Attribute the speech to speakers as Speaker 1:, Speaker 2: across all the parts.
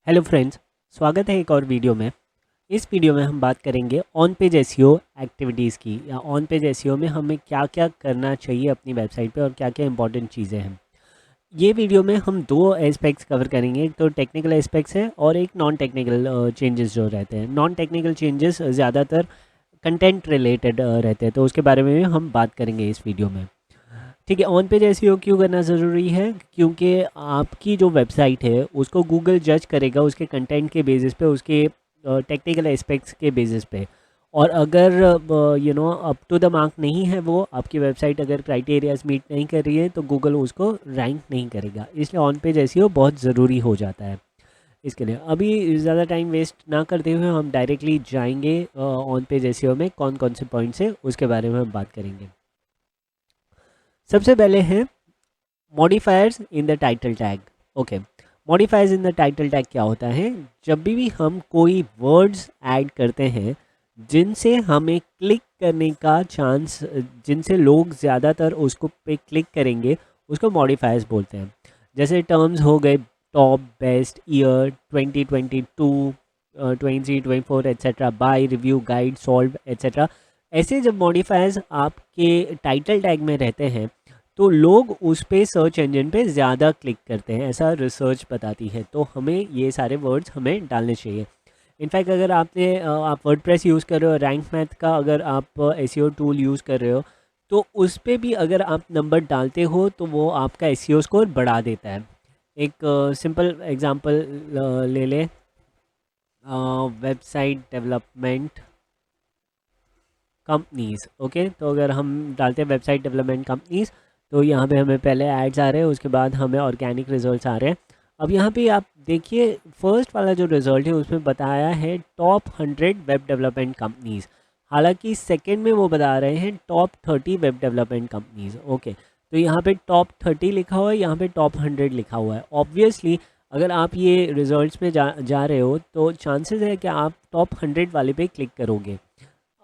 Speaker 1: Hello friends, स्वागत है एक और वीडियो में। इस वीडियो में हम बात करेंगे ऑन पेज एसईओ एक्टिविटीज़ की, या ऑन पेज एसईओ में हमें क्या क्या करना चाहिए अपनी वेबसाइट पे और क्या क्या इंपॉर्टेंट चीज़ें हैं। ये वीडियो में हम दो एस्पेक्ट्स कवर करेंगे, एक तो टेक्निकल एस्पेक्ट्स है और एक नॉन टेक्निकल चेंजेस जो रहते हैं। नॉन टेक्निकल चेंजेस ज़्यादातर कंटेंट रिलेटेड रहते हैं, तो उसके बारे में भी हम बात करेंगे इस वीडियो में। ठीक है, ऑन पेज एसईओ क्यों करना ज़रूरी है? क्योंकि आपकी जो वेबसाइट है उसको गूगल जज करेगा उसके कंटेंट के बेसिस पे, उसके टेक्निकल एस्पेक्ट्स के बेसिस पे। और अगर अप टू द मार्क नहीं है, वो आपकी वेबसाइट अगर क्राइटेरियाज मीट नहीं कर रही है, तो गूगल उसको रैंक नहीं करेगा। इसलिए ऑन पेज एसईओ बहुत ज़रूरी हो जाता है। इसके लिए अभी ज़्यादा टाइम वेस्ट ना करते हुए हम डायरेक्टली जाएंगे ऑन पेज एसईओ में कौन कौन से पॉइंट्स है उसके बारे में हम बात करेंगे। सबसे पहले है modifiers in the title tag. Okay, modifiers in the title tag क्या होता है? जब भी हम कोई वर्ड्स ऐड करते हैं जिनसे हमें क्लिक करने का चांस, जिनसे लोग ज़्यादातर उसको पे क्लिक करेंगे, उसको मॉडिफायर्स बोलते हैं। जैसे टर्म्स हो गए top, best, year, 2022, 23, 24 etcetera, buy, review, guide, solve etcetera. ऐसे जब मॉडिफायर्स आपके टाइटल टैग में रहते हैं तो लोग उस पे सर्च इंजन पे ज़्यादा क्लिक करते हैं, ऐसा रिसर्च बताती है। तो हमें ये सारे वर्ड्स हमें डालने चाहिए। इनफैक्ट अगर आप वर्डप्रेस यूज़ कर रहे हो, रैंक मैथ का अगर आप एसईओ टूल यूज़ कर रहे हो, तो उस पे भी अगर आप नंबर डालते हो तो वो आपका एसईओ स्कोर बढ़ा देता है। एक सिंपल एग्जांपल ले लें, वेबसाइट डेवलपमेंट कंपनीज़। ओके, तो अगर हम डालते हैं वेबसाइट डेवलपमेंट कंपनीज़, तो यहाँ पे हमें पहले एड्स आ रहे हैं, उसके बाद हमें ऑर्गेनिक रिजल्ट्स आ रहे हैं। अब यहाँ पे आप देखिए, फर्स्ट वाला जो रिजल्ट है उसमें बताया है टॉप 100 वेब डेवलपमेंट कंपनीज़। हालांकि सेकंड में वो बता रहे हैं top 30 web development companies. Okay, तो यहाँ पे टॉप 30 लिखा हुआ है, यहाँ पे टॉप 100 लिखा हुआ है। ऑब्वियसली अगर आप ये रिजल्ट्स में जा रहे हो तो चांसेस है कि आप टॉप 100 वाले पे क्लिक करोगे।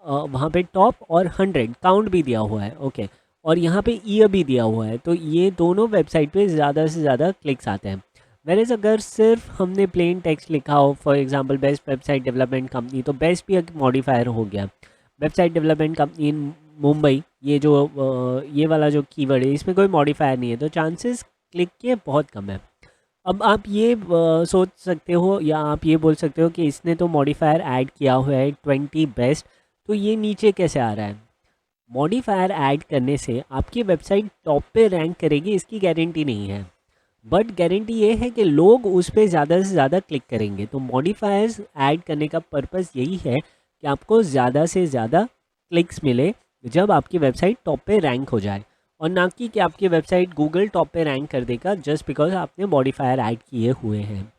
Speaker 1: वहाँ पे टॉप और 100 काउंट भी दिया हुआ है। ओके, और यहाँ पे ईयर भी दिया हुआ है, तो ये दोनों वेबसाइट पे ज़्यादा से ज़्यादा क्लिक्स आते हैं। वेरेज अगर सिर्फ हमने प्लेन टेक्स्ट लिखा हो, for example best website development company, तो बेस्ट भी एक मॉडिफायर हो गया। वेबसाइट डेवलपमेंट कंपनी इन मुंबई, ये जो ये वाला जो कीवर्ड है इसमें कोई मॉडिफायर नहीं है, तो चांसेस क्लिक के बहुत कम है। अब आप ये सोच सकते हो या आप ये बोल सकते हो कि इसने तो मॉडिफायर ऐड किया हुआ है 20 बेस्ट, तो ये नीचे कैसे आ रहा है? मॉडिफायर ऐड करने से आपकी वेबसाइट टॉप पे रैंक करेगी, इसकी गारंटी नहीं है, बट गारंटी ये है कि लोग उस पर ज़्यादा से ज़्यादा क्लिक करेंगे। तो मॉडिफायर्स ऐड करने का पर्पस यही है कि आपको ज़्यादा से ज़्यादा क्लिक्स मिले जब आपकी वेबसाइट टॉप पे रैंक हो जाए, और ना कि आपकी वेबसाइट गूगल टॉप पे रैंक कर देगा जस्ट बिकॉज आपने मॉडिफायर ऐड किए हुए हैं।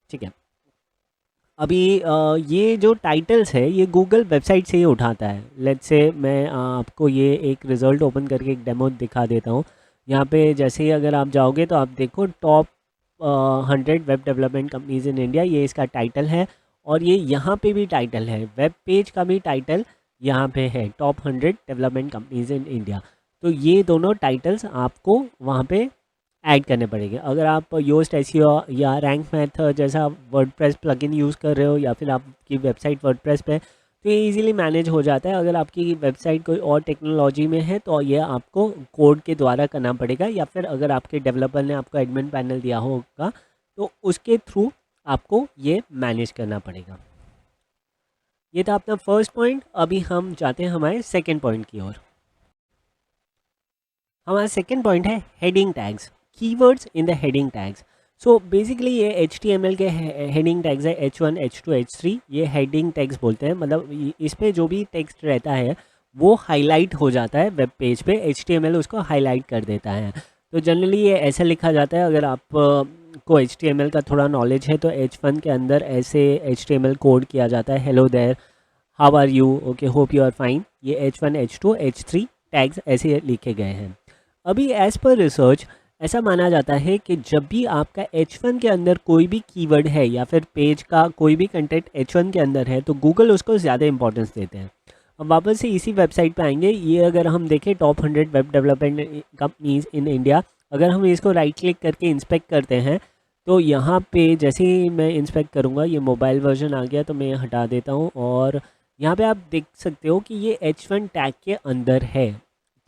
Speaker 1: ठीक है, अभी ये जो टाइटल्स है ये गूगल वेबसाइट से ही उठाता है। लेट्स से मैं आपको ये एक रिज़ल्ट ओपन करके एक डेमो दिखा देता हूँ। यहाँ पे जैसे ही अगर आप जाओगे तो आप देखो top 100 web development companies in India, ये इसका टाइटल है। और ये यहाँ पे भी टाइटल है, वेब पेज का भी टाइटल यहाँ पे है, top 100 development companies in India. तो ये दोनों टाइटल्स आपको वहाँ पे ऐड करने पड़ेंगे। अगर आप योस्ट एसईओ या रैंक मैथ जैसा वर्डप्रेस प्लगइन यूज़ कर रहे हो, या फिर आपकी वेबसाइट वर्डप्रेस पे, तो ये इजीली मैनेज हो जाता है। अगर आपकी वेबसाइट कोई और टेक्नोलॉजी में है तो ये आपको कोड के द्वारा करना पड़ेगा, या फिर अगर आपके डेवलपर ने आपको एडमिन पैनल दिया होगा तो उसके थ्रू आपको ये मैनेज करना पड़ेगा। ये था अपना फर्स्ट पॉइंट। अभी हम जाते हैं हमारे सेकेंड पॉइंट की ओर। हमारा सेकेंड पॉइंट है heading tags, keywords in the heading tags. So basically ये HTML के हेडिंग टैग्स है, H1, H2, H3, ये हेडिंग टैग्स बोलते हैं। मतलब इस पे जो भी टेक्स्ट रहता है वो हाईलाइट हो जाता है वेब पेज पे, HTML उसको हाईलाइट कर देता है। तो जनरली ये ऐसा लिखा जाता है, अगर आप को HTML का थोड़ा नॉलेज है, तो H1 के अंदर ऐसे HTML कोड किया जाता है, hello there, how are you, okay, hope you are fine. ये H1, H2, H3 टैग्स ऐसे लिखे गए हैं। अभी एज पर रिसर्च ऐसा माना जाता है कि जब भी आपका H1 के अंदर कोई भी कीवर्ड है या फिर पेज का कोई भी कंटेंट H1 के अंदर है, तो गूगल उसको ज़्यादा इंपॉर्टेंस देते हैं। अब वापस से इसी वेबसाइट पे आएंगे। ये अगर हम देखें top 100 web development companies in India, अगर हम इसको राइट क्लिक करके इंस्पेक्ट करते हैं तो यहाँ पे जैसे ही मैं इंस्पेक्ट करूँगा ये मोबाइल वर्जन आ गया, तो मैं हटा देता हूँ और यहाँ पे आप देख सकते हो कि ये H1 टैग के अंदर है।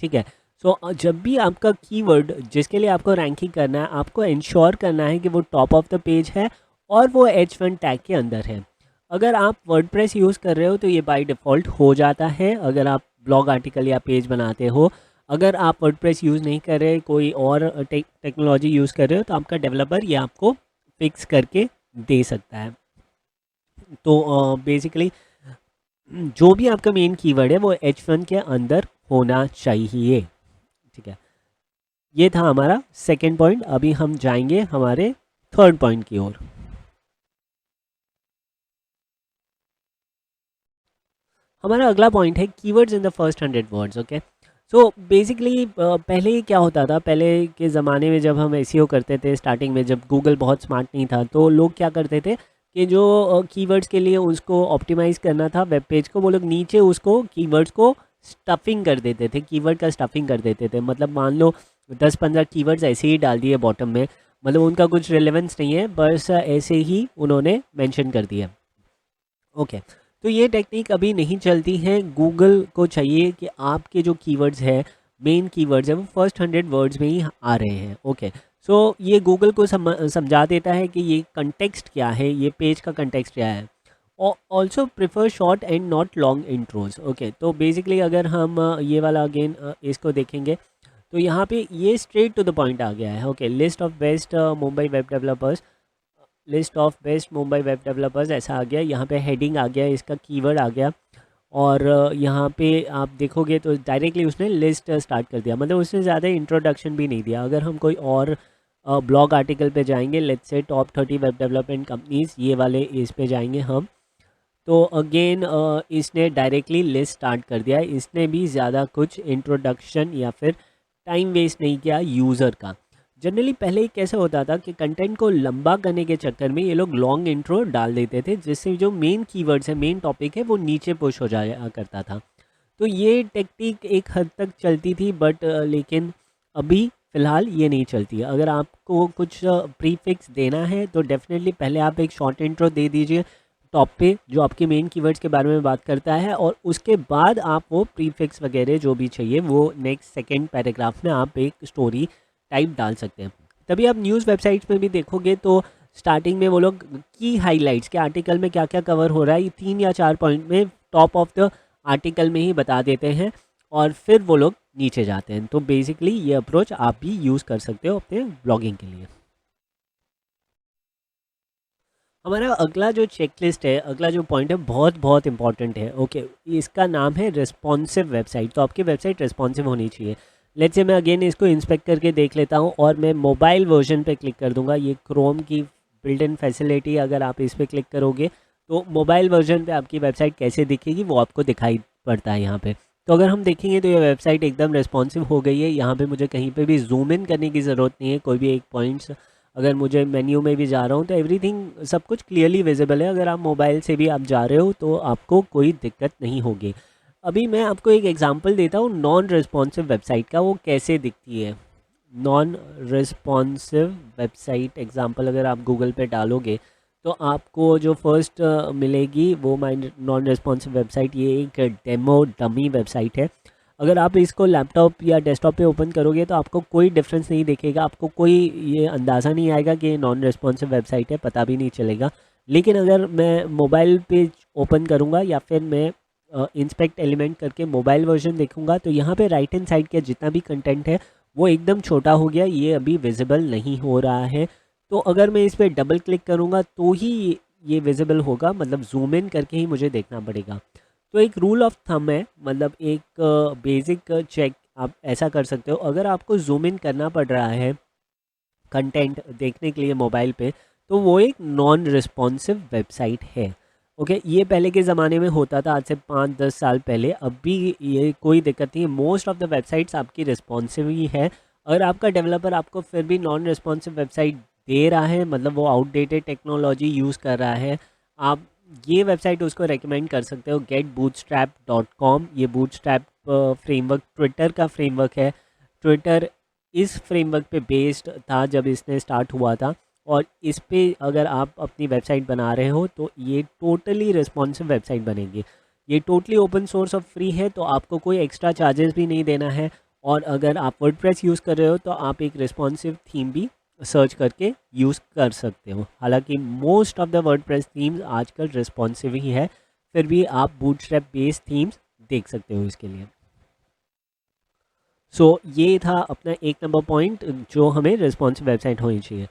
Speaker 1: ठीक है। सो जब भी आपका कीवर्ड जिसके लिए आपको रैंकिंग करना है, आपको इंश्योर करना है कि वो टॉप ऑफ द पेज है और वो H1 टैग के अंदर है। अगर आप वर्डप्रेस यूज़ कर रहे हो तो ये बाय डिफ़ॉल्ट हो जाता है, अगर आप ब्लॉग आर्टिकल या पेज बनाते हो। अगर आप वर्डप्रेस यूज़ नहीं कर रहे, कोई और टेक्नोलॉजी यूज़ कर रहे हो, तो आपका डेवलपर ये आपको फिक्स करके दे सकता है। तो बेसिकली जो भी आपका मेन कीवर्ड है वो H1 के अंदर होना चाहिए। ठीक है। ये था हमारा सेकंड पॉइंट। अभी हम जाएंगे हमारे थर्ड पॉइंट की ओर। हमारा अगला पॉइंट है keywords in the first 100 words. Okay. So basically पहले क्या होता था, पहले के ज़माने में जब हम एसईओ करते थे, स्टार्टिंग में जब गूगल बहुत स्मार्ट नहीं था, तो लोग क्या करते थे कि जो कीवर्ड्स के लिए उसको ऑप्टिमाइज़ करना था वेब पेज को, वो लोग नीचे उसको कीवर्ड्स को स्टफिंग कर देते थे, कीवर्ड का स्टफिंग कर देते थे। मतलब मान लो 10-15 कीवर्ड्स ऐसे ही डाल दिए बॉटम में, मतलब उनका कुछ रिलेवेंस नहीं है, बस ऐसे ही उन्होंने मेंशन कर दिया। ओके। तो ये टेक्निक अभी नहीं चलती है। गूगल को चाहिए कि आपके जो कीवर्ड्स है, मेन कीवर्ड्स है, वो फर्स्ट 100 वर्ड्स में ही आ रहे हैं। ओके। सो ये गूगल को समझा देता है कि ये कंटेक्स्ट क्या है, ये पेज का कंटेक्स्ट क्या है। Also prefer short and not long intros. Okay. तो बेसिकली अगर हम ये वाला अगेन इसको देखेंगे, तो यहाँ पे ये स्ट्रेट टू द पॉइंट आ गया है। Okay. List of best Mumbai web developers, list of best Mumbai web developers ऐसा आ गया। यहाँ पे हेडिंग आ गया, इसका कीवर्ड आ गया, और यहाँ पे आप देखोगे तो डायरेक्टली उसने लिस्ट स्टार्ट कर दिया, मतलब उसने ज़्यादा इंट्रोडक्शन भी नहीं दिया। अगर हम कोई और ब्लॉग आर्टिकल पे जाएंगे, let's say top 30 web development companies, ये वाले इस पे जाएंगे हम, तो अगेन इसने डायरेक्टली लिस्ट स्टार्ट कर दिया है। इसने भी ज़्यादा कुछ इंट्रोडक्शन या फिर टाइम वेस्ट नहीं किया यूज़र का। जनरली पहले कैसे होता था कि कंटेंट को लंबा करने के चक्कर में ये लोग लॉन्ग इंट्रो डाल देते थे, जिससे जो मेन कीवर्ड्स है, मेन टॉपिक है, वो नीचे पुश हो जाया करता था। तो ये टेक्निक एक हद तक चलती थी, बट लेकिन अभी फ़िलहाल ये नहीं चलती है। अगर आपको कुछ प्रीफिक्स देना है तो डेफिनेटली पहले आप एक शॉर्ट इंट्रो दे दीजिए टॉप पे, जो आपके मेन कीवर्ड्स के बारे में बात करता है, और उसके बाद आप वो प्रीफिक्स वगैरह जो भी चाहिए वो नेक्स्ट सेकंड पैराग्राफ में आप एक स्टोरी टाइप डाल सकते हैं। तभी आप न्यूज़ वेबसाइट्स में भी देखोगे तो स्टार्टिंग में वो लोग की हाइलाइट्स के आर्टिकल में क्या क्या कवर हो रहा है, ये 3 या 4 पॉइंट में टॉप ऑफ द आर्टिकल में ही बता देते हैं, और फिर वो लोग नीचे जाते हैं। तो बेसिकली ये अप्रोच आप भी यूज़ कर सकते हो अपने ब्लॉगिंग के लिए। हमारा अगला जो चेकलिस्ट है, अगला जो पॉइंट है, बहुत बहुत इंपॉर्टेंट है। ओके। इसका नाम है रिस्पॉन्सिव वेबसाइट। तो आपकी वेबसाइट रिस्पॉन्सिव होनी चाहिए। लेट्स से मैं अगेन इसको इंस्पेक्ट करके देख लेता हूँ और मैं मोबाइल वर्जन पे क्लिक कर दूंगा। ये क्रोम की बिल्ट इन फैसिलिटी, अगर आप इस पर क्लिक करोगे तो मोबाइल वर्जन पे आपकी वेबसाइट कैसे दिखेगी वो आपको दिखाई पड़ता है यहाँ पे। तो अगर हम देखेंगे तो ये वेबसाइट एकदम रिस्पॉन्सिव हो गई है। यहाँ पे मुझे कहीं पे भी जूम इन करने की ज़रूरत नहीं है, कोई भी एक पॉइंट्स अगर मुझे मेन्यू में भी जा रहा हूँ तो एवरीथिंग सब कुछ क्लियरली विजिबल है। अगर आप मोबाइल से भी आप जा रहे हो तो आपको कोई दिक्कत नहीं होगी। अभी मैं आपको एक एग्जांपल देता हूँ नॉन रिस्पॉन्सिव वेबसाइट का, वो कैसे दिखती है। नॉन रिस्पॉन्सिव वेबसाइट एग्जांपल अगर आप गूगल पे डालोगे तो आपको जो फर्स्ट मिलेगी वो माई नॉन रिस्पॉन्सिव वेबसाइट, ये एक डेमो डमी वेबसाइट है। अगर आप इसको लैपटॉप या डेस्कटॉप पे ओपन करोगे तो आपको कोई डिफरेंस नहीं दिखेगा, आपको कोई ये अंदाज़ा नहीं आएगा कि ये नॉन रिस्पॉन्सिव वेबसाइट है, पता भी नहीं चलेगा। लेकिन अगर मैं मोबाइल पे ओपन करूँगा या फिर मैं इंस्पेक्ट एलिमेंट करके मोबाइल वर्जन देखूँगा तो यहाँ पे राइट हैंड साइड का जितना भी कंटेंट है वो एकदम छोटा हो गया, ये अभी विजिबल नहीं हो रहा है। तो अगर मैं इस पर डबल क्लिक करूँगा तो ही ये विजिबल होगा, मतलब जूम इन करके ही मुझे देखना पड़ेगा। तो एक रूल ऑफ थंब है, मतलब एक बेसिक चेक आप ऐसा कर सकते हो। अगर आपको जूम इन करना पड़ रहा है कंटेंट देखने के लिए मोबाइल पे, तो वो एक नॉन रिस्पॉन्सिव वेबसाइट है। ओके। ये पहले के ज़माने में होता था, आज से 5-10 साल पहले। अब भी ये कोई दिक्कत नहीं है, मोस्ट ऑफ द वेबसाइट्स आपकी रिस्पॉन्सिव ही है। अगर आपका डेवलपर आपको फिर भी नॉन रिस्पॉन्सिव वेबसाइट दे रहा है, मतलब वो आउटडेटेड टेक्नोलॉजी यूज़ कर रहा है, आप ये वेबसाइट उसको रेकमेंड कर सकते हो, getbootstrap.com। ये बूटस्ट्रैप फ्रेमवर्क ट्विटर का फ्रेमवर्क है। ट्विटर इस फ्रेमवर्क पे बेस्ड था जब इसने स्टार्ट हुआ था। और इस पे अगर आप अपनी वेबसाइट बना रहे हो तो ये टोटली रिस्पॉन्सिव वेबसाइट बनेगी। ये टोटली ओपन सोर्स और फ्री है, तो आपको कोई एक्स्ट्रा चार्जेस भी नहीं देना है। और अगर आप वर्डप्रेस यूज़ कर रहे हो तो आप एक रिस्पॉन्सिव थीम भी सर्च करके यूज़ कर सकते हो। हालांकि most of the WordPress themes आजकल रिस्पॉन्सिव ही है, फिर भी आप बूटस्ट्रैप बेस्ड थीम्स देख सकते हो इसके लिए। सो ये था अपना एक नंबर पॉइंट जो हमें रिस्पॉन्सिव वेबसाइट होनी चाहिए।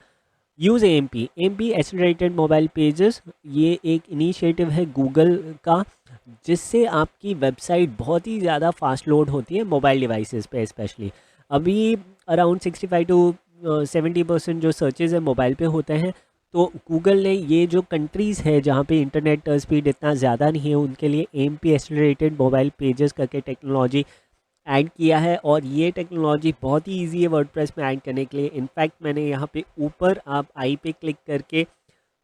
Speaker 1: Use M P accelerated mobile pages, ये एक इनिशिएटिव है गूगल का, जिससे आपकी वेबसाइट बहुत ही ज़्यादा फास्ट लोड होती है मोबाइल डिवाइसेस पे स्पेशली। अभी अराउंड 65 to 70% जो सर्चेज है मोबाइल पे होते हैं। तो गूगल ने ये जो कंट्रीज़ है जहाँ पे इंटरनेट स्पीड इतना ज़्यादा नहीं है, उनके लिए M P accelerated mobile pages करके टेक्नोलॉजी ऐड किया है। और ये टेक्नोलॉजी बहुत ही ईजी है वर्डप्रेस में ऐड करने के लिए। इनफैक्ट मैंने यहाँ पे ऊपर आप आई पे क्लिक करके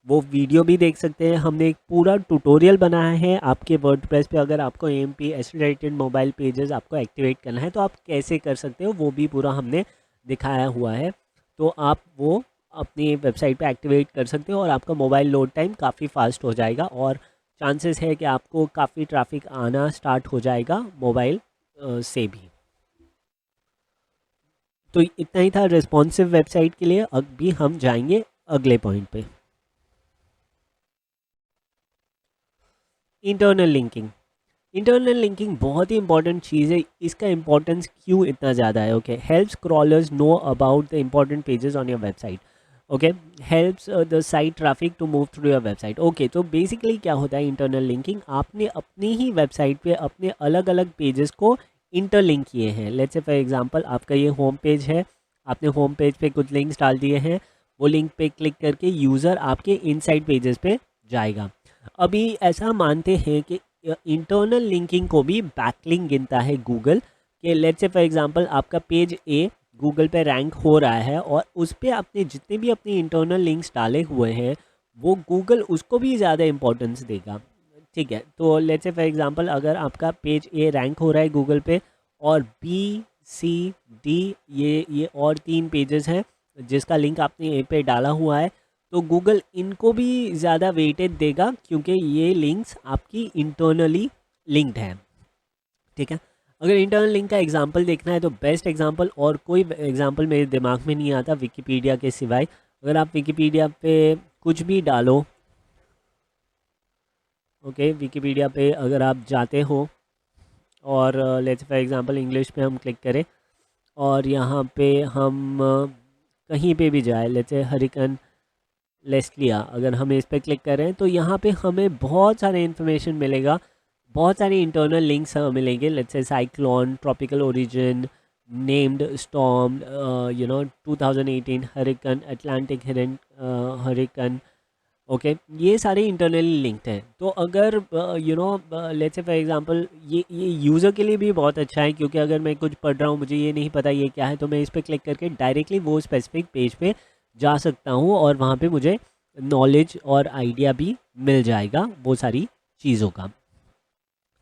Speaker 1: वो वीडियो भी देख सकते हैं। हमने एक पूरा ट्यूटोरियल बनाया है आपके वर्डप्रेस पे। अगर आपको M P accelerated mobile pages आपको एक्टिवेट करना है तो आप कैसे कर सकते हो, वो भी पूरा हमने दिखाया हुआ है। तो आप वो अपनी वेबसाइट पे एक्टिवेट कर सकते हो और आपका मोबाइल लोड टाइम काफ़ी फास्ट हो जाएगा, और चांसेस है कि आपको काफ़ी ट्रैफिक आना स्टार्ट हो जाएगा मोबाइल से भी। तो इतना ही था रिस्पॉन्सिव वेबसाइट के लिए। अभी हम जाएंगे अगले पॉइंट पे, इंटरनल लिंकिंग। इंटरनल लिंकिंग बहुत ही इंपॉर्टेंट चीज़ है। इसका इंपॉर्टेंस क्यों इतना ज़्यादा है? Okay, helps crawlers know about the important pages on your website. Okay, helps the site traffic to move through your website. Okay, तो बेसिकली क्या होता है इंटरनल लिंकिंग? आपने अपनी ही वेबसाइट पे अपने अलग अलग पेजेस को इंटरलिंक किए हैं। लेट्स से फॉर एग्जांपल आपका ये होम पेज है, आपने होम पेज पे कुछ लिंक्स डाल दिए हैं, वो लिंक पे क्लिक करके यूज़र आपके इनसाइड पेजेस पे जाएगा। अभी ऐसा मानते हैं कि इंटरनल लिंकिंग को भी बैकलिंक गिनता है गूगल, कि लेट्स से फॉर एग्जांपल आपका पेज ए गूगल पे रैंक हो रहा है और उस पर आपने जितने भी अपनी इंटरनल लिंक्स डाले हुए हैं वो गूगल उसको भी ज़्यादा इंपॉर्टेंस देगा। ठीक है, तो लेट्स से फॉर एग्जांपल अगर आपका पेज ए रैंक हो रहा है गूगल पे और बी सी डी ये और 3 पेजेस हैं जिसका लिंक आपने ए पे डाला हुआ है, तो गूगल इनको भी ज़्यादा वेटेज देगा क्योंकि ये लिंक्स आपकी इंटरनली लिंक्ड हैं। ठीक है, अगर इंटरनल लिंक का एग्जांपल देखना है तो बेस्ट एग्जांपल और कोई एग्जांपल मेरे दिमाग में नहीं आता विकिपीडिया के सिवाय। अगर आप विकिपीडिया पे कुछ भी डालो, ओके, विकिपीडिया पे अगर आप जाते हो और लेट्स फॉर एग्जांपल इंग्लिश पे हम क्लिक करें और यहाँ पे हम कहीं पे भी जाए, लेट्स से हरिकन लेस्लिया, अगर हम इस पर क्लिक करें तो यहाँ पे हमें बहुत सारे इन्फॉर्मेशन मिलेगा, बहुत सारे इंटरनल लिंक्स मिलेंगे। Let's say cyclone, tropical origin, named storm, 2018 hurricane, Atlantic hurricane. Okay, ये सारे इंटरनली लिंक्ड हैं। तो अगर लेट्स से फॉर एग्जांपल ये यूज़र के लिए भी बहुत अच्छा है, क्योंकि अगर मैं कुछ पढ़ रहा हूँ मुझे ये नहीं पता ये क्या है, तो मैं इस पर क्लिक करके डायरेक्टली वो स्पेसिफिक पेज पे जा सकता हूँ और वहाँ पे मुझे नॉलेज और आइडिया भी मिल जाएगा वो सारी चीज़ों का।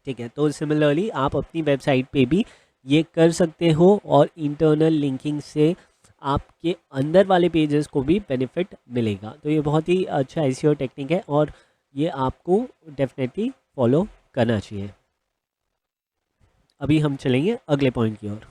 Speaker 1: ठीक है, तो सिमिलरली आप अपनी वेबसाइट पे भी ये कर सकते हो और इंटरनल लिंकिंग से आपके अंदर वाले पेजेस को भी बेनिफिट मिलेगा। तो ये बहुत ही अच्छा एसईओ टेक्निक है और ये आपको डेफिनेटली फॉलो करना चाहिए। अभी हम चलेंगे अगले पॉइंट की ओर,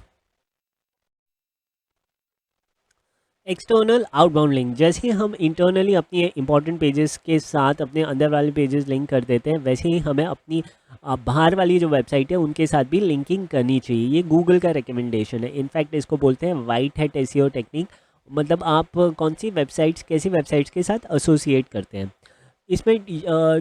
Speaker 1: एक्सटर्नल आउटबाउंड लिंक। जैसे ही हम इंटरनली अपनी इंपॉर्टेंट पेजेस के साथ अपने अंदर वाले पेजेस लिंक कर देते हैं, वैसे ही हमें अपनी बाहर वाली जो वेबसाइट है उनके साथ भी लिंकिंग करनी चाहिए। ये गूगल का रिकमेंडेशन है। इनफैक्ट इसको बोलते हैं वाइट हैट एसईओ टेक्निक। मतलब आप कौन सी वेबसाइट्स कैसी वेबसाइट्स के साथ एसोसिएट करते हैं। इसमें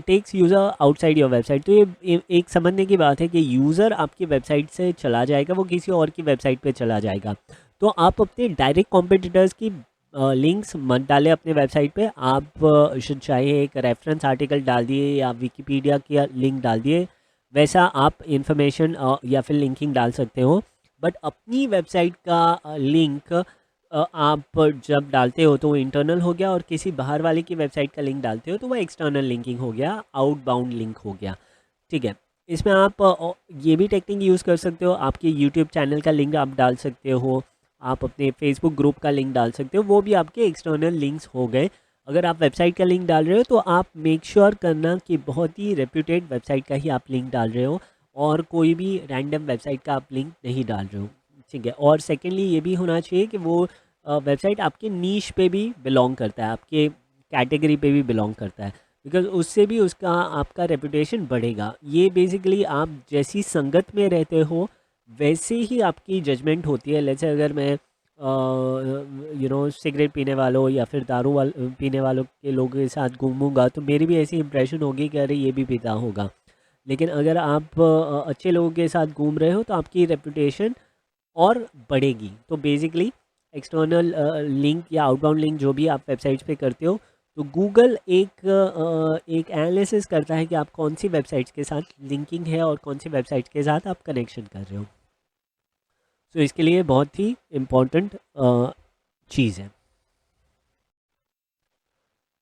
Speaker 1: takes user outside your website. तो ये एक समझने की बात है कि यूज़र आपकी वेबसाइट से चला जाएगा, वो किसी और की वेबसाइट पे चला जाएगा। तो आप अपने डायरेक्ट कॉम्पिटिटर्स की लिंक्स मत डालें अपने वेबसाइट पे। आप चाहे एक रेफरेंस आर्टिकल डाल दिए या विकिपीडिया की लिंक डाल दिए, वैसा आप इंफॉर्मेशन या फिर लिंकिंग डाल सकते हो। बट अपनी वेबसाइट का लिंक आप जब डालते हो तो वो इंटरनल हो गया, और किसी बाहर वाले की वेबसाइट का लिंक डालते हो तो वो एक्सटर्नल लिंकिंग हो गया, आउटबाउंड लिंक हो गया। ठीक है, इसमें आप ये भी टेक्निक यूज़ कर सकते हो। आपके यूट्यूब चैनल का लिंक आप डाल सकते हो, आप अपने फेसबुक ग्रुप का लिंक डाल सकते हो, वो भी आपके एक्सटर्नल लिंक्स हो गए। अगर आप वेबसाइट का लिंक डाल रहे हो तो आप मेक श्योर करना कि बहुत ही रेप्यूटेड वेबसाइट का ही आप लिंक डाल रहे हो और कोई भी रैंडम वेबसाइट का आप लिंक नहीं डाल रहे हो, ठीक है। और सेकेंडली ये भी होना चाहिए कि वो वेबसाइट आपके नीश पे भी बिलोंग करता है, आपके कैटेगरी पे भी बिलोंग करता है, बिकॉज उससे भी उसका आपका रेपुटेशन बढ़ेगा। ये बेसिकली आप जैसी संगत में रहते हो वैसे ही आपकी जजमेंट होती है। जैसे अगर मैं सिगरेट पीने वालों या फिर पीने वालों के लोगों के साथ घूमूंगा तो मेरी भी ऐसी इंप्रेशन होगी कि अरे ये भी पीता होगा। लेकिन अगर आप अच्छे लोगों के साथ घूम रहे हो तो आपकी रेपुटेशन और बढ़ेगी। तो बेसिकली एक्सटर्नल लिंक या आउटबाउंड लिंक जो भी आप वेबसाइट्स पे करते हो तो गूगल एक एनालिसिस करता है कि आप कौन सी वेबसाइट्स के साथ लिंकिंग है और कौन सी वेबसाइट्स के साथ आप कनेक्शन कर रहे हो। तो इसके लिए बहुत ही इम्पोर्टेंट चीज़ है।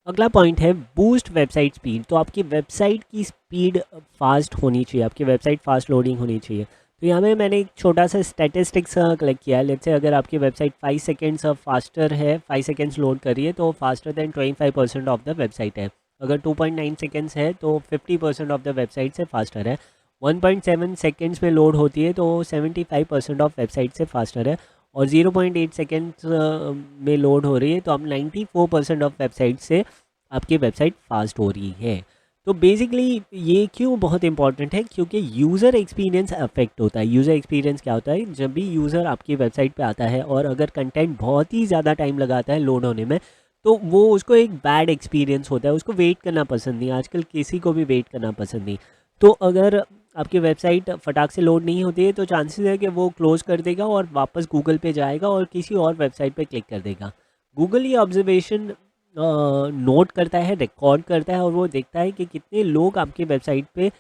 Speaker 1: अगला पॉइंट है बूस्ट वेबसाइट स्पीड। तो आपकी वेबसाइट की स्पीड फास्ट होनी चाहिए, आपकी वेबसाइट फास्ट लोडिंग होनी चाहिए। तो यहाँ पे मैंने एक छोटा सा स्टैटिस्टिक्स कलेक्ट किया है। लेट्स से अगर आपकी वेबसाइट 5 सेकेंड्स फास्टर है, 5 सेकेंड्स लोड कर रही है तो faster than 25% of the website है। अगर 2.9 सेकेंड्स है तो 50% ऑफ द वेबसाइट से फास्टर है। 1.7 सेकेंड्स में लोड होती है तो 75% ऑफ वेबसाइट से फास्टर है। और 0.8 सेकेंड्स में लोड हो रही है तो आप 94% ऑफ वेबसाइट से आपकी वेबसाइट फास्ट हो रही है। तो बेसिकली ये क्यों बहुत इंपॉर्टेंट है, क्योंकि यूज़र एक्सपीरियंस अफेक्ट होता है। यूज़र एक्सपीरियंस क्या होता है, जब भी यूज़र आपकी वेबसाइट पे आता है और अगर कंटेंट बहुत ही ज़्यादा टाइम लगाता है लोड होने में तो वो उसको एक बैड एक्सपीरियंस होता है, उसको वेट करना पसंद नहीं। आजकल किसी को भी वेट करना पसंद नहीं। तो अगर आपकी वेबसाइट फटाक से लोड नहीं होती है तो चांसेस है कि वो क्लोज़ कर देगा और वापस गूगल पे जाएगा और किसी और वेबसाइट पे क्लिक कर देगा। गूगल ये ऑब्जर्वेशन नोट करता है, रिकॉर्ड करता है और वो देखता है कि कितने लोग आपकी वेबसाइट पे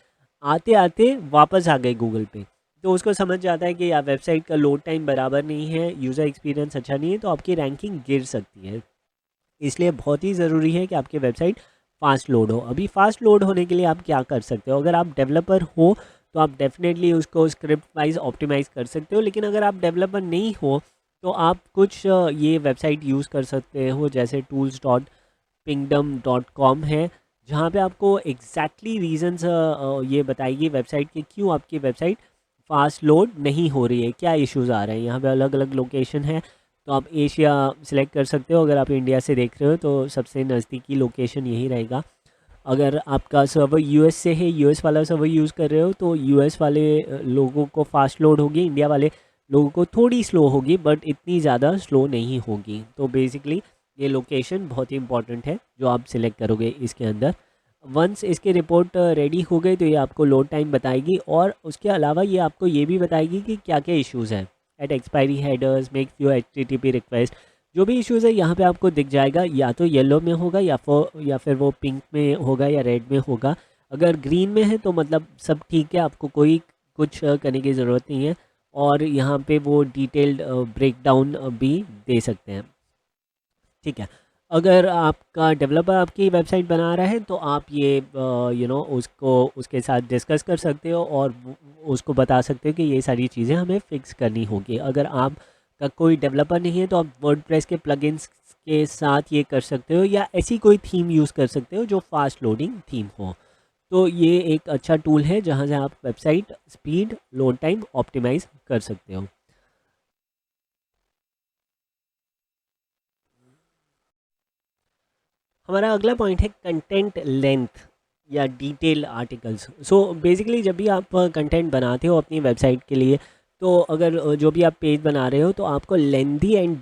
Speaker 1: आते आते वापस आ गए गूगल पे। तो उसको समझ जाता है कि यार वेबसाइट का लोड टाइम बराबर नहीं है, यूज़र एक्सपीरियंस अच्छा नहीं है, तो आपकी रैंकिंग गिर सकती है। इसलिए बहुत ही ज़रूरी है कि आपकी वेबसाइट फास्ट लोड हो। अभी फास्ट लोड होने के लिए आप क्या कर सकते हो, अगर आप डेवलपर हो तो आप डेफिनेटली उसको स्क्रिप्ट वाइज ऑप्टिमाइज़ कर सकते हो। लेकिन अगर आप डेवलपर नहीं हो तो आप कुछ ये वेबसाइट यूज़ कर सकते हो, जैसे tools.pingdom.com है, जहाँ पे आपको एग्जैक्टली रीजंस ये बताएगी वेबसाइट की क्यों आपकी वेबसाइट फास्ट लोड नहीं हो रही है, क्या इश्यूज़ आ रहे हैं। यहाँ पे अलग अलग लोकेशन है, तो आप एशिया सिलेक्ट कर सकते हो। अगर आप इंडिया से देख रहे हो तो सबसे नज़दीकी लोकेशन यही रहेगा। अगर आपका सर्वर यूएस से है, यूएस वाला सर्वर यूज़ कर रहे हो तो यूएस वाले लोगों को फास्ट लोड होगी, इंडिया वाले लोगों को थोड़ी स्लो होगी बट इतनी ज़्यादा स्लो नहीं होगी। तो बेसिकली ये लोकेशन बहुत ही इंपॉर्टेंट है जो आप सिलेक्ट करोगे इसके अंदर। वंस इसकी रिपोर्ट रेडी हो गई तो ये आपको लोड टाइम बताएगी और उसके अलावा ये आपको ये भी बताएगी कि क्या क्या इश्यूज़ हैं। Add expiry headers, make few HTTP request, जो भी इश्यूज़ है यहाँ पे आपको दिख जाएगा। या तो येलो में होगा या फिर वो पिंक में होगा या रेड में होगा। अगर ग्रीन में है तो मतलब सब ठीक है, आपको कोई कुछ करने की ज़रूरत नहीं है। और यहाँ पे वो डिटेल्ड ब्रेकडाउन भी दे सकते हैं, ठीक है। अगर आपका डेवलपर आपकी वेबसाइट बना रहा है तो आप ये उसको उसके साथ डिस्कस कर सकते हो और उसको बता सकते हो कि ये सारी चीज़ें हमें फिक्स करनी होगी। अगर आप का कोई डेवलपर नहीं है तो आप वर्डप्रेस के प्लगइन्स के साथ ये कर सकते हो या ऐसी कोई थीम यूज़ कर सकते हो जो फास्ट लोडिंग थीम हो। तो ये एक अच्छा टूल है जहाँ से आप website speed, load time optimise कर सकते हो। हमारा अगला पॉइंट है कंटेंट लेंथ या डिटेल आर्टिकल्स। सो बेसिकली जब भी आप कंटेंट बनाते हो अपनी वेबसाइट के लिए तो अगर जो भी आप पेज बना रहे हो तो आपको लेंदी एंड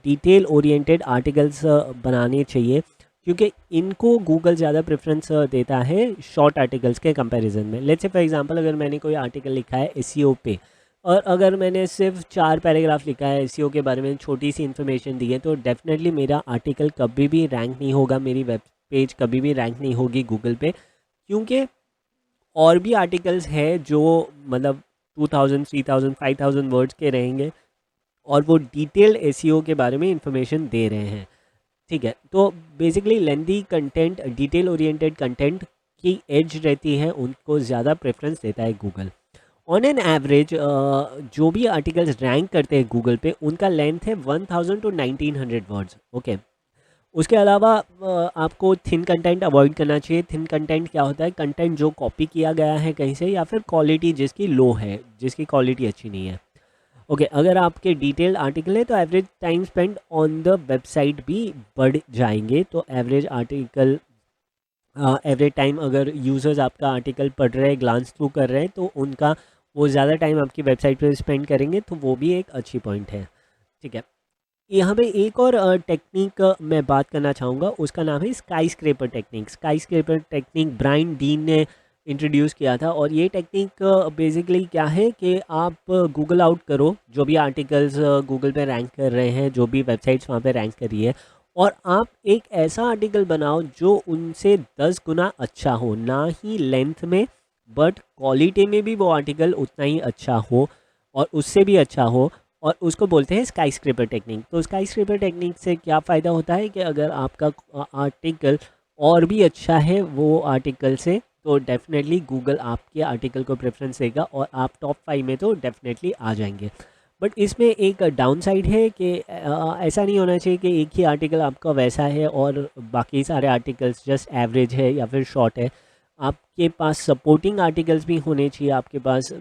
Speaker 1: डिटेल ओरिएंटेड आर्टिकल्स बनाने चाहिए, क्योंकि इनको गूगल ज़्यादा प्रेफरेंस देता है शॉर्ट आर्टिकल्स के कंपैरिजन में। लेट्स से फॉर एग्जांपल अगर मैंने कोई आर्टिकल लिखा है एसईओ पे और अगर मैंने सिर्फ 4 पैराग्राफ लिखा है एसईओ के बारे में, छोटी सी इन्फॉर्मेशन दी है, तो डेफिनेटली मेरा आर्टिकल कभी भी रैंक नहीं होगा, मेरी वेब पेज कभी भी रैंक नहीं होगी गूगल पे। क्योंकि और भी आर्टिकल्स हैं जो मतलब 2000, 3000, 5000 वर्ड्स के रहेंगे और वो डिटेल्ड एसईओ के बारे में इंफॉर्मेशन दे रहे हैं, ठीक है। तो बेसिकली लेंदी कंटेंट, डिटेल ओरिएंटेड कंटेंट की एज रहती है, उनको ज़्यादा प्रेफरेंस देता है गूगल। ऑन एन एवरेज जो भी आर्टिकल्स रैंक करते हैं गूगल पे उनका लेंथ है 1000 to 1900 वर्ड्स, ओके। उसके अलावा आपको थिन कंटेंट अवॉइड करना चाहिए। थिन कंटेंट क्या होता है? कंटेंट जो कॉपी किया गया है कहीं से, या फिर क्वालिटी जिसकी लो है, जिसकी क्वालिटी अच्छी नहीं है। ओके, अगर आपके डिटेल्ड आर्टिकल है तो average time spend on the website भी बढ़ जाएंगे। तो एवरेज टाइम, अगर यूज़र्स आपका आर्टिकल पढ़ रहे हैं, ग्लांस थ्रू कर रहे हैं, तो उनका वो ज़्यादा टाइम आपकी वेबसाइट पर स्पेंड करेंगे, तो वो भी एक अच्छी पॉइंट है। ठीक है, यहाँ पे एक और टेक्निक मैं बात करना चाहूँगा, उसका नाम है skyscraper technique. Skyscraper technique Brian Dean ने इंट्रोड्यूस किया था, और ये टेक्निक बेसिकली क्या है कि आप गूगल आउट करो जो भी आर्टिकल्स गूगल पे रैंक कर रहे हैं, जो भी वेबसाइट्स वहाँ पे रैंक कर रही है, और आप एक ऐसा आर्टिकल बनाओ जो उनसे 10 गुना अच्छा हो, ना ही लेंथ में बट क्वालिटी में भी वो आर्टिकल उतना ही अच्छा हो और उससे भी अच्छा हो, और उसको बोलते हैं स्काई स्क्रेपर टेक्निक। तो स्काई स्क्रेपर टेक्निक से क्या फ़ायदा होता है कि अगर आपका आर्टिकल और भी अच्छा है वो आर्टिकल से, तो डेफिनेटली गूगल आपके आर्टिकल को प्रेफरेंस देगा और आप टॉप 5 में तो डेफिनेटली आ जाएंगे। बट इसमें एक डाउन साइड है कि ऐसा नहीं होना चाहिए कि एक ही आर्टिकल आपका वैसा है और बाकी सारे आर्टिकल्स जस्ट एवरेज है या फिर शॉर्ट है। आपके पास सपोर्टिंग आर्टिकल्स भी होने चाहिए, आपके पास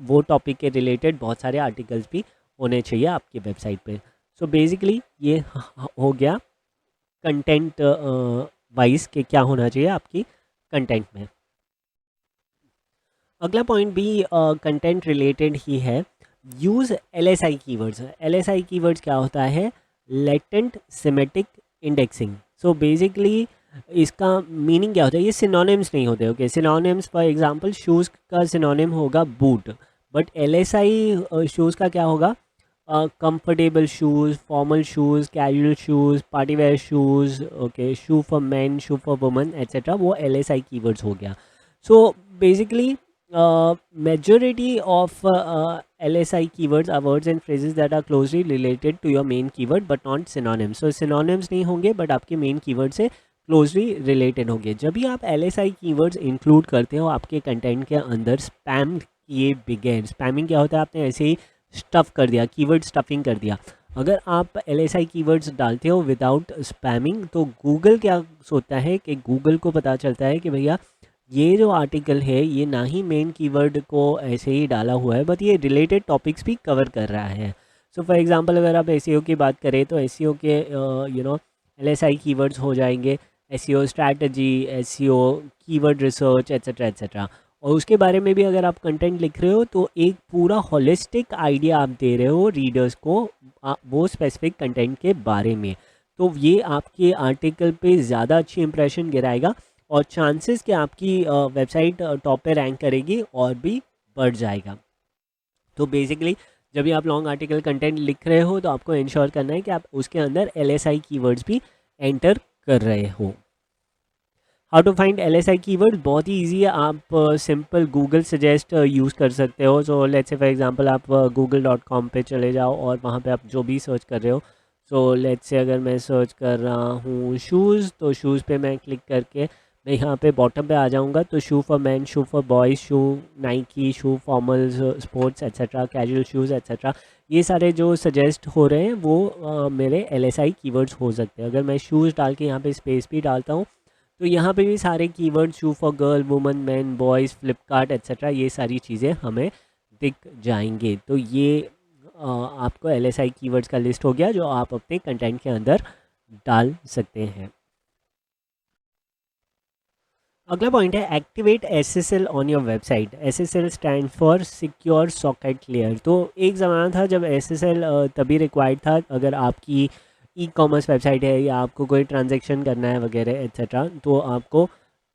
Speaker 1: वो टॉपिक के रिलेटेड बहुत सारे आर्टिकल्स भी होने चाहिए आपकी वेबसाइट पे। सो बेसिकली ये हो गया कंटेंट वाइज के क्या होना चाहिए आपकी कंटेंट में। अगला पॉइंट भी कंटेंट रिलेटेड ही है। Use LSI keywords. LSI keywords क्या होता है? Latent semantic indexing. So basically इसका मीनिंग क्या होता है? ये सिनोनिम्स नहीं होते। Okay, synonyms for example shoes का सिनोनिम होगा बूट, बट LSI शूज़ का क्या होगा? Comfortable shoes, formal shoes, casual shoes, party wear shoes, okay, shoe for man, shoe for woman etcetera, वो LSI कीवर्ड्स हो गया। So basically majority of LSI keywords are words and phrases that are closely related to your main keyword but not synonyms. So synonyms नहीं होंगे but आपके main keyword से closely related होंगे। जब भी आप LSI keywords include करते हो आपके content के अंदर, spam किए बगैर, spamming क्या होता है? आपने ऐसे ही stuff कर दिया, keyword stuffing कर दिया। अगर आप LSI keywords डालते हो विदाउट स्पैमिंग, तो गूगल क्या सोचता है कि गूगल को पता चलता है कि भैया ये जो आर्टिकल है ये ना ही मेन कीवर्ड को ऐसे ही डाला हुआ है बट ये रिलेटेड टॉपिक्स भी कवर कर रहा है। सो फॉर एग्जांपल अगर आप एसईओ की बात करें तो एसईओ के LSI कीवर्ड्स हो जाएंगे SEO strategy, SEO keyword research etcetera etcetera. और उसके बारे में भी अगर आप कंटेंट लिख रहे हो तो एक पूरा होलिस्टिक आइडिया आप दे रहे हो रीडर्स को वो स्पेसिफिक कंटेंट के बारे में। तो ये आपके आर्टिकल पे ज़्यादा अच्छी इंप्रेशन गिराएगा और चांसेस कि आपकी वेबसाइट टॉप पे रैंक करेगी और भी बढ़ जाएगा। तो बेसिकली जब भी आप लॉन्ग आर्टिकल कंटेंट लिख रहे हो तो आपको इंश्योर करना है कि आप उसके अंदर LSI कीवर्ड्स भी एंटर कर रहे हो। How to find LSI keyword? बहुत ही ईजी है। आप सिंपल गूगल सजेस्ट यूज़ कर सकते हो। So let's say for example आप google.com पे चले जाओ और वहाँ पे आप जो भी सर्च कर रहे हो, सो लेट्स से अगर मैं सर्च कर रहा हूँ शूज़, तो शूज़ पे मैं क्लिक करके मैं यहाँ पे बॉटम पे आ जाऊँगा। तो shoe for man, shoe for boys, shoe Nike, shoe formals, sports etcetera, casual shoes etcetera, ये सारे जो सजेस्ट हो रहे हैं वो मेरे LSI कीवर्ड्स हो सकते हैं। अगर मैं शूज़ डाल के यहाँ पे स्पेस भी डालता हूँ तो यहाँ पे भी सारे keyword shoe for girl, woman, man, boys, Flipkart etcetera, ये सारी चीज़ें हमें दिख जाएंगे। तो ये आपको LSI कीवर्ड्स का लिस्ट हो गया जो आप अपने कंटेंट के अंदर डाल सकते हैं। अगला पॉइंट है activate SSL on your website. SSL stand for secure socket layer. तो एक ज़माना था जब SSL तभी रिक्वायर्ड था अगर आपकी ई-कॉमर्स वेबसाइट है या आपको कोई ट्रांजैक्शन करना है वगैरह एट्सेट्रा, तो आपको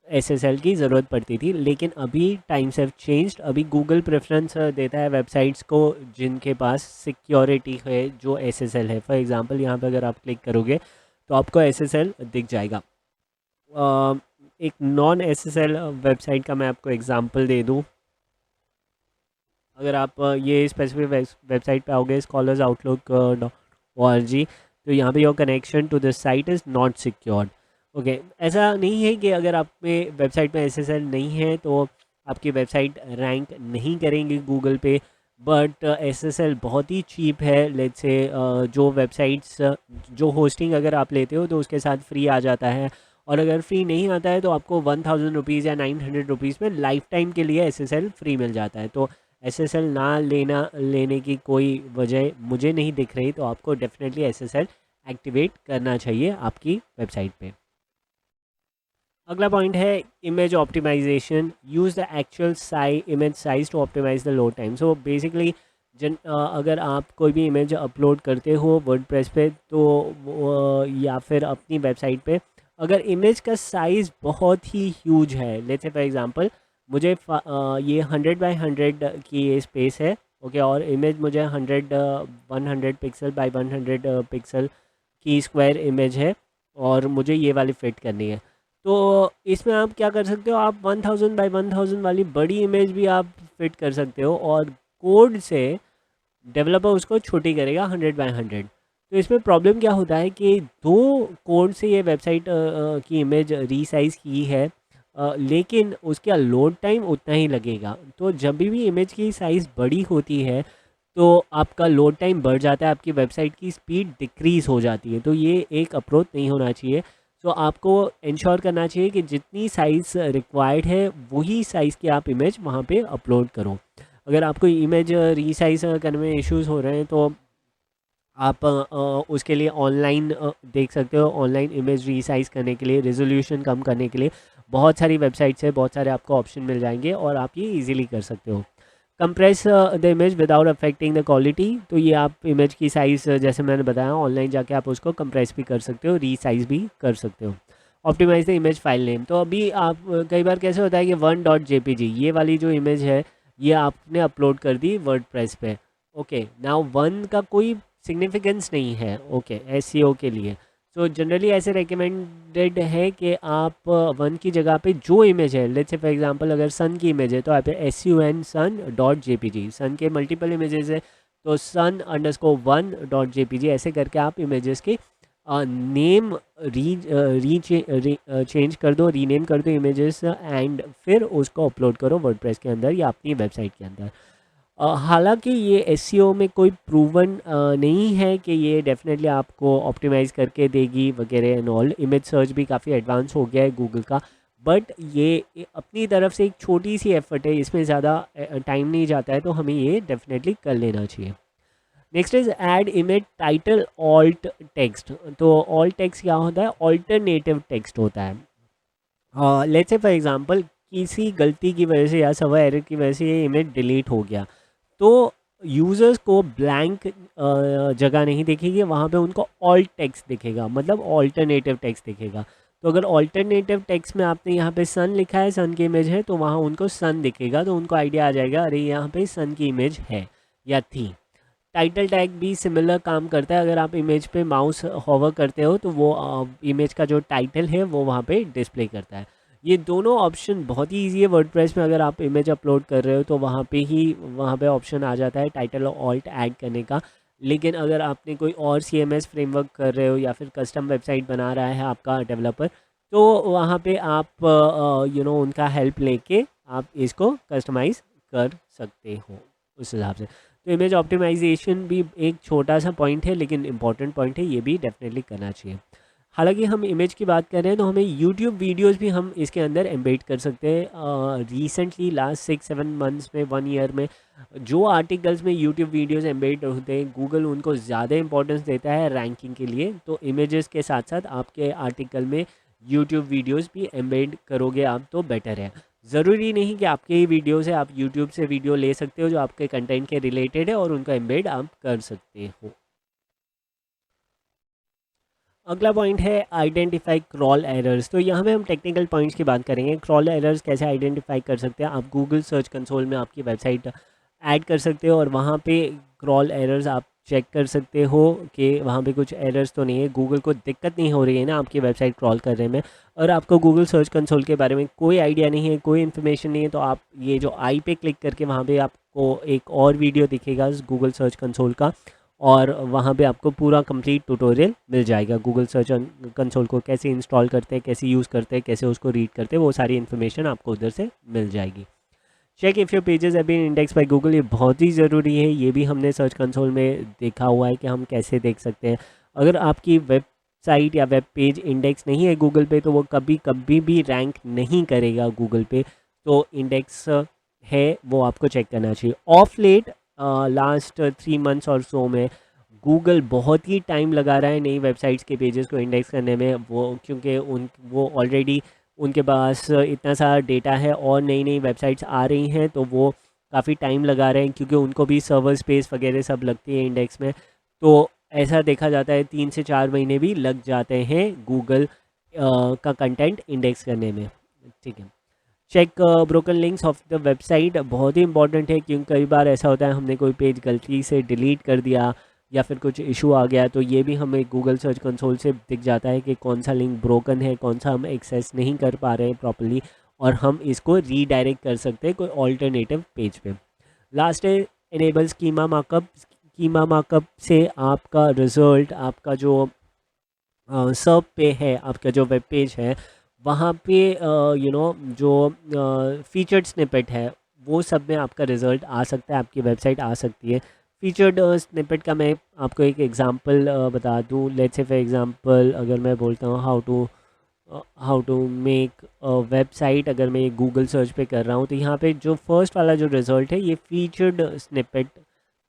Speaker 1: SSL की ज़रूरत पड़ती थी। लेकिन अभी टाइम्स हैव चेंज्ड। अभी गूगल प्रेफरेंस देता है वेबसाइट्स को जिनके पास सिक्योरिटी है जो SSL है। फॉर एग्ज़ाम्पल यहाँ पे अगर आप क्लिक करोगे तो आपको SSL दिख जाएगा। एक नॉन SSL वेबसाइट का मैं आपको एग्जांपल दे दूं। अगर आप ये स्पेसिफिक वेबसाइट पे आओगे scholars.outlook.org, तो यहाँ पे your connection to the site is not secured. Okay, ऐसा नहीं है कि अगर आप में वेबसाइट में SSL नहीं है तो आपकी वेबसाइट रैंक नहीं करेंगी गूगल पे। बट एसएसएल बहुत ही चीप है। लेट्स से जो वेबसाइट्स जो होस्टिंग अगर आप लेते हो तो उसके साथ फ्री आ जाता है, और अगर फ्री नहीं आता है तो आपको 1000 रुपीज़ या 900 रुपीज़ में लाइफ टाइम के लिए एसएसएल फ्री मिल जाता है। तो एसएसएल ना लेने की कोई वजह मुझे नहीं दिख रही, तो आपको डेफिनेटली एसएसएल एक्टिवेट करना चाहिए आपकी वेबसाइट पे। अगला पॉइंट है image optimisation. Use the actual image size to optimise the load time. So basically अगर आप कोई भी इमेज अपलोड करते हो वर्डप्रेस पे तो या फिर अपनी वेबसाइट पे, अगर इमेज का साइज़ बहुत ही ह्यूज है, लेट्स से फॉर एग्जांपल मुझे ये 100 बाई 100 की ये स्पेस है, ओके, और इमेज मुझे 100 पिक्सल बाई 100 पिक्सल की स्क्वायर इमेज है, और मुझे ये वाली फिट करनी है। तो इसमें आप क्या कर सकते हो, आप 1000 बाई 1000 वाली बड़ी इमेज भी आप फिट कर सकते हो, और कोड से डेवलपर उसको छोटी करेगा 100 बाई 100। तो इसमें प्रॉब्लम क्या होता है कि दो कोड से ये वेबसाइट की इमेज रीसाइज की है, लेकिन उसका लोड टाइम उतना ही लगेगा। तो जब भी इमेज की साइज़ बड़ी होती है तो आपका लोड टाइम बढ़ जाता है, आपकी वेबसाइट की स्पीड डिक्रीज़ हो जाती है। तो ये एक अप्रोच नहीं होना चाहिए। तो आपको इंश्योर करना चाहिए कि जितनी साइज़ रिक्वायर्ड है वही साइज़ की आप इमेज वहाँ पे अपलोड करो। अगर आपको इमेज रीसाइज करने में इश्यूज़ हो रहे हैं तो आप उसके लिए ऑनलाइन देख सकते हो। ऑनलाइन इमेज रीसाइज करने के लिए, रेजोल्यूशन कम करने के लिए बहुत सारी वेबसाइट्स है, बहुत सारे आपको ऑप्शन मिल जाएंगे और आप ये इजीली कर सकते हो। Compress the image without affecting the quality. तो ये आप इमेज की साइज़ जैसे मैंने बताया ऑनलाइन जाके आप उसको कंप्रेस भी कर सकते हो, रीसाइज भी कर सकते हो। Optimise the image file name. तो अभी आप कई बार कैसे होता है कि 1.jpg ये वाली जो इमेज है ये आपने अपलोड कर दी वर्डप्रेस पे, ओके, नाउ वन का कोई सिग्निफिकेंस नहीं है, ओके, एसईओ के लिए। तो जनरली ऐसे रिकमेंडेड है कि आप वन की जगह पे जो इमेज है, लेट्स से फॉर एग्जांपल अगर सन की इमेज है तो आप sun.jpg, सन के मल्टीपल इमेजेस है तो sun_1.jpg ऐसे करके आप इमेजेस के नेम चेंज कर दो, रीनेम कर दो इमेजेस, एंड फिर उसको अपलोड करो वर्डप्रेस के अंदर या अपनी वेबसाइट के अंदर। हालांकि ये एसईओ में कोई प्रूवन नहीं है कि ये डेफिनेटली आपको ऑप्टिमाइज़ करके देगी वगैरह एंड ऑल। इमेज सर्च भी काफ़ी एडवांस हो गया है गूगल का, बट ये अपनी तरफ से एक छोटी सी एफर्ट है, इसमें ज़्यादा टाइम नहीं जाता है, तो हमें ये डेफिनेटली कर लेना चाहिए। Next is add image title alt text. तो ऑल्ट टेक्स्ट क्या होता है, ऑल्टरनेटिव टेक्स्ट होता है। लेट्स से फॉर एग्जांपल किसी गलती की वजह से या सर्वर एरर की वजह से ये इमेज डिलीट हो गया, तो यूज़र्स को ब्लैंक जगह नहीं दिखेगी, वहाँ पे उनको ऑल्ट टेक्स्ट दिखेगा, मतलब ऑल्टरनेटिव टेक्स्ट दिखेगा। तो अगर ऑल्टरनेटिव टेक्स्ट में आपने यहाँ पे सन लिखा है, सन की इमेज है, तो वहाँ उनको सन दिखेगा, तो उनको आइडिया आ जाएगा अरे यहाँ पे सन की इमेज है या थी। टाइटल टैग भी सिमिलर काम करता है। अगर आप इमेज पे माउस होवर करते हो तो वो इमेज का जो टाइटल है वो वहाँ पे डिस्प्ले करता है। ये दोनों ऑप्शन बहुत ही ईजी है वर्डप्रेस में। अगर आप इमेज अपलोड कर रहे हो तो वहाँ पे ऑप्शन आ जाता है टाइटल और ऑल्ट ऐड करने का। लेकिन अगर आपने कोई और CMS फ्रेमवर्क कर रहे हो या फिर कस्टम वेबसाइट बना रहा है आपका डेवलपर, तो वहाँ पे आप उनका हेल्प लेके आप इसको कस्टमाइज़ कर सकते हो उस हिसाब से। तो इमेज ऑप्टिमाइजेशन भी एक छोटा सा पॉइंट है लेकिन इम्पॉर्टेंट पॉइंट है, ये भी डेफिनेटली करना चाहिए। हालांकि हम इमेज की बात कर रहे हैं तो हमें यूट्यूब वीडियोस भी हम इसके अंदर एम्बेड कर सकते हैं। रिसेंटली लास्ट 6-7 मंथ्स में, 1 ईयर में जो आर्टिकल्स में यूट्यूब वीडियोस एम्बेड होते हैं, गूगल उनको ज़्यादा इंपॉर्टेंस देता है रैंकिंग के लिए। तो इमेजेस के साथ साथ आपके आर्टिकल में यूट्यूब वीडियोस भी एम्बेड करोगे आप तो बेटर है। ज़रूरी नहीं कि आपके ही वीडियो से आप यूट्यूब से वीडियो ले सकते हो जो आपके कंटेंट के रिलेटेड है और उनका एम्बेड आप कर सकते हो। अगला पॉइंट है आइडेंटिफाई क्रॉल एरर्स। तो यहाँ पे हम टेक्निकल पॉइंट्स की बात करेंगे। क्रॉल एरर्स कैसे आइडेंटिफाई कर सकते हैं, आप गूगल सर्च कंसोल में आपकी वेबसाइट ऐड कर सकते हो और वहाँ पे क्रॉल एरर्स आप चेक कर सकते हो कि वहाँ पे कुछ एरर्स तो नहीं है, गूगल को दिक्कत नहीं हो रही है ना आपकी वेबसाइट क्रॉल करने में। और आपको गूगल सर्च कंसोल के बारे में कोई आइडिया नहीं है, कोई इन्फॉर्मेशन नहीं है, तो आप ये जो आई पे क्लिक करके वहाँ पे आपको एक और वीडियो दिखेगा गूगल सर्च कंसोल का, और वहाँ पे आपको पूरा कंप्लीट ट्यूटोरियल मिल जाएगा गूगल सर्च कंसोल को कैसे इंस्टॉल करते हैं, कैसे यूज़ करते हैं, कैसे उसको रीड करते हैं, वो सारी इन्फॉर्मेशन आपको उधर से मिल जाएगी। Check if your pages have been index by Google, ये बहुत ही ज़रूरी है। ये भी हमने सर्च कंसोल में देखा हुआ है कि हम कैसे देख सकते हैं। अगर आपकी वेबसाइट या वेब पेज इंडेक्स नहीं है गूगल पे तो वो कभी कभी भी रैंक नहीं करेगा गूगल पे। तो इंडेक्स है वो आपको चेक करना चाहिए। ऑफ लेट लास्ट 3 मंथ्स और सो में गूगल बहुत ही टाइम लगा रहा है नई वेबसाइट्स के पेजेस को इंडेक्स करने में, वो क्योंकि उन वो ऑलरेडी उनके पास इतना सारा डेटा है और नई नई वेबसाइट्स आ रही हैं, तो वो काफ़ी टाइम लगा रहे हैं क्योंकि उनको भी सर्वर स्पेस वगैरह सब लगती है इंडेक्स में। तो ऐसा देखा जाता है 3 से 4 महीने भी लग जाते हैं गूगल का कंटेंट इंडेक्स करने में। ठीक है। Check broken links of the website बहुत ही इंपॉर्टेंट है, क्योंकि कई बार ऐसा होता है हमने कोई पेज गलती से डिलीट कर दिया या फिर कुछ इशू आ गया, तो ये भी हमें गूगल सर्च कंसोल से दिख जाता है कि कौन सा लिंक ब्रोकन है, कौन सा हम एक्सेस नहीं कर पा रहे हैं प्रॉपर्ली, और हम इसको रीडायरेक्ट कर सकते हैं कोई ऑल्टरनेटिव पेज पे। लास्ट है enable schema markup. Schema markup से आपका रिजल्ट, आपका जो सर्व पे है, आपका जो वेब पेज है वहाँ पे जो फीचर्ड स्निपेट है वो सब में आपका रिज़ल्ट आ सकता है, आपकी वेबसाइट आ सकती है। फीचर्ड स्निपेट का मैं आपको एक एग्जांपल बता दूँ। लेट्स से फॉर एग्जांपल अगर मैं बोलता हूँ हाउ टू मेक वेबसाइट, अगर मैं गूगल सर्च पे कर रहा हूँ तो यहाँ पे जो फर्स्ट वाला जो रिज़ल्ट है ये फीचर्ड स्निपेट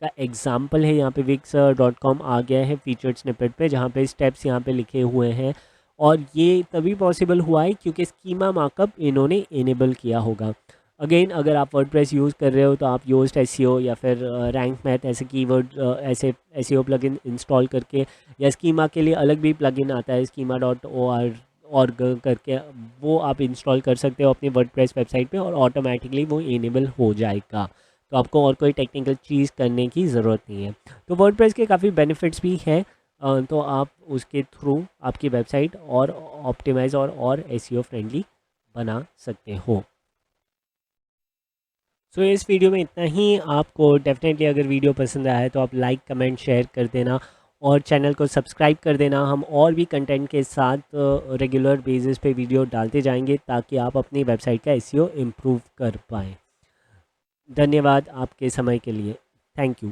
Speaker 1: का एग्जाम्पल है। यहाँ पे wix.com आ गया है फीचर्ड स्निपेट पे, जहाँ पे स्टेप्स यहाँ पे लिखे हुए हैं, और ये तभी पॉसिबल हुआ है क्योंकि स्कीमा मार्कअप इन्होंने इनेबल किया होगा। अगेन अगर आप वर्डप्रेस यूज़ कर रहे हो तो आप योस्ट एसईओ या फिर रैंक मैथ ऐसे कीवर्ड ऐसे एसईओ प्लगइन इंस्टॉल करके, या स्कीमा के लिए अलग भी प्लगइन आता है schema.org करके, वो आप इंस्टॉल कर सकते हो अपनी वर्डप्रेस वेबसाइट पे और ऑटोमेटिकली वो इनेबल हो जाएगा। तो आपको और कोई टेक्निकल चीज़ करने की ज़रूरत नहीं है। तो वर्डप्रेस के काफ़ी बेनिफिट्स भी हैं, तो आप उसके थ्रू आपकी वेबसाइट और ऑप्टिमाइज और एसईओ फ्रेंडली बना सकते हो। सो इस वीडियो में इतना ही। आपको डेफिनेटली अगर वीडियो पसंद आया है तो आप लाइक कमेंट शेयर कर देना और चैनल को सब्सक्राइब कर देना। हम और भी कंटेंट के साथ रेगुलर बेसिस पे वीडियो डालते जाएंगे ताकि आप अपनी वेबसाइट का एसईओ इम्प्रूव कर पाएँ। धन्यवाद आपके समय के लिए। Thank you.